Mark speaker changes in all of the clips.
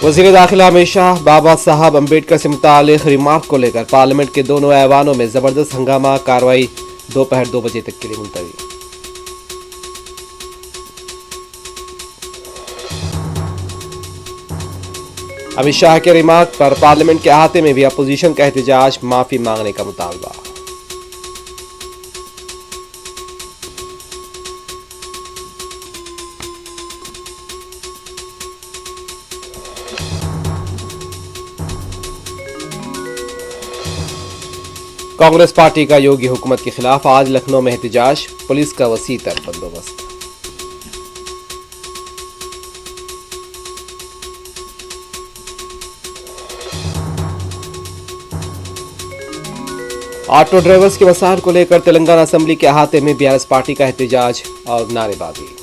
Speaker 1: वज़ीर दाखिला अमित शाह बाबा साहब अम्बेडकर से मुताल्लिक़ रिमार्क को लेकर पार्लियामेंट के दोनों ऐवानों में जबरदस्त हंगामा, कार्रवाई दोपहर 2 बजे तक के लिए मुलतवी। अमित शाह के रिमार्क पर पार्लियामेंट के अहाते में भी अपोजिशन का एहतजाज, माफी मांगने का मुतालबा। कांग्रेस पार्टी का योगी हुकूमत के खिलाफ आज लखनऊ में एहतजाज, पुलिस का वसी तर बंदोबस्त। ऑटो ड्राइवर्स के मसाइल को लेकर तेलंगाना असेंबली के अहाते में बीआरएस पार्टी का एहतजाज और नारेबाजी।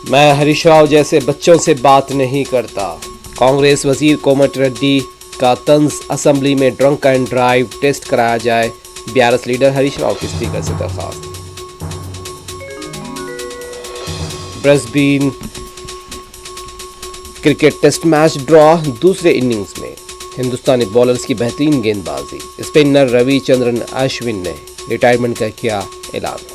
Speaker 1: मैं हरीश राव जैसे बच्चों से बात नहीं करता, कांग्रेस वजीर कोमट रेड्डी का तंज, असेंबली में ड्रंक एंड ड्राइव टेस्ट कराया जाए, बीआरएस लीडर हरीश राव की स्पीकर से दरखास्त। Brisbane cricket test match draw, दूसरे इनिंग्स में हिंदुस्तानी बॉलर्स की बेहतरीन गेंदबाजी, स्पिनर रविचंद्रन अश्विन ने रिटायरमेंट का किया ऐलान।